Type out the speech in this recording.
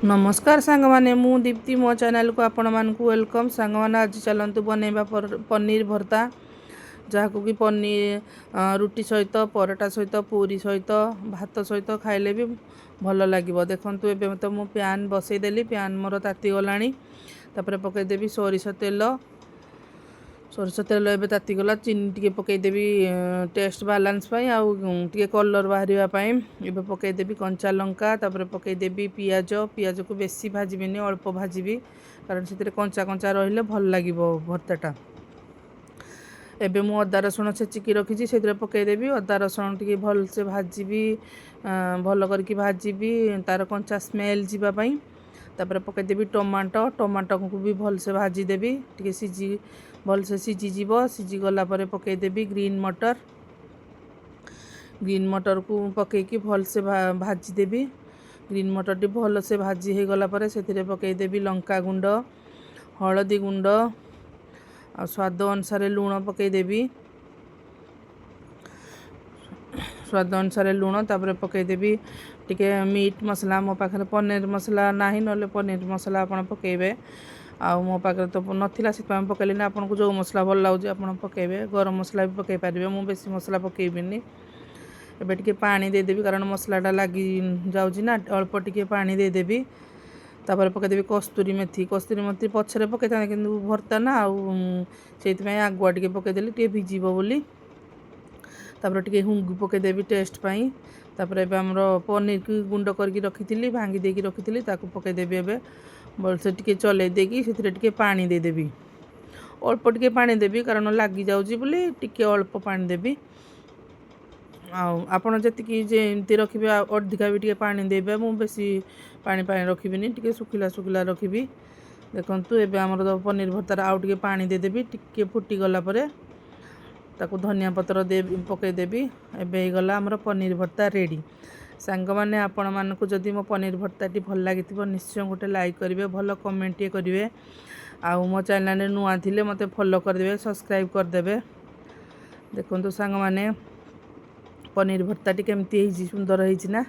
नमस्कार सांगमाने मु दीप्ति मो चैनल को आपण मानकु वेलकम। सांगमाने आज चलतु बनैबा पनीर भर्ता जहाँ कि पनीर रुटी सहित परोटा सहित पूरी सहित भात सहित खाइले भी भल लगे। देखंतु एबे तो मु प्यान बसईदेली, प्यान मोर ताती गलानी। तापर पकईदेवी सोरिष तेल एबे तातीगला। चीनी टिके पकईदेवी टेस्ट बालांस आउ टिके कलर बाहर एबे पकईदेवी कंचा लंका। तापर पकईदेवी पियाज, पियाज को बेसी भाजबिनी, अल्प भाजबी कारण से कंचा कंचा रहिले भल लगे भर्ताटा। एबे मु अदा रसुण छेचिकी रखी से पकईदेवी। अदा रसुण टिके भल से भाजबी, भल करके भाजबी तार कंचा स्मेल जीवाई। तापर पकईदेवी टमाटो, टमाटो को भी भल से भाजीदेवी टिके सीझी भल से सीझीज। सीझी गला पर पकईदेवी ग्रीन मटर, ग्रीन मटर को पकईकी भल से भाजीदेवी। ग्रीन मटर टी भल से भाजी हो गला पर से पकईदेवी लंका गुंड, हलदी गुंड आ स्वाद अनुसार लुण पकईदेवी, स्वाद अनुसार लुण। तापर पकईदेवी टिके मीट मसला। मो पाखे पनीर मसला नहीं, ना पनीर मसला आप पकईबे। आउ मो पाखे तो नाला से पकईली। आपको जो मसला भल लगे आप पकईबे। गरम मसला भी पकई पारे, मु बेसी मसला पकईबिनी। एबे टिके पानी देदेवी कारण मसलाटा लगी जाऊँगी ना, अल्प टिके पानी देदेवी। तापर पकईदेवी कस्तूरी मेथी, कस्तूरी मेथी पछरे पकई था कि भर्ता ना से आगुआ टिके पकईदेली टे भिजिब बोली। तापर टिके हुंगु पकईदेवी टेस्ट पाई। तापर एबे हमरो पनीर की गुंड करके रखी, भांगी देकी रखी, ताकू पकईदेवी। एबे भलसे टिके चलै देकी से टिके पानी देदेवी। अल्प टिके पानी देवी कारण लगी जाऊँगी बोली टिके अल्प पानी देवी। आपड़ जी जमी रखिए अधिका भी टे पानी देवे, मु बेसी पानी पानी रखी टिके सुखिला सुखिला रखी। देखंतु एबे हमर तो पनीर भर्तार आउ टिके पानी देदेवी। टिके फुटी गला परे ताकू धनिया पत्र दे पकईदेवी। एबे गला हमर पनीर भर्ता रेडी। सांग माने आपण मानकु जदि मो पनीर भर्ताटी भल लगी निश्चय गोटे लाइक करेंगे, भल कमेंट करेंगे। आउ मो चैनल नुआ थिले मते फॉलो करदेवे, सब्सक्राइब करदेवे। देखंतु सांग माने पनीर भर्ताटी केमती सुंदर होईछि ना।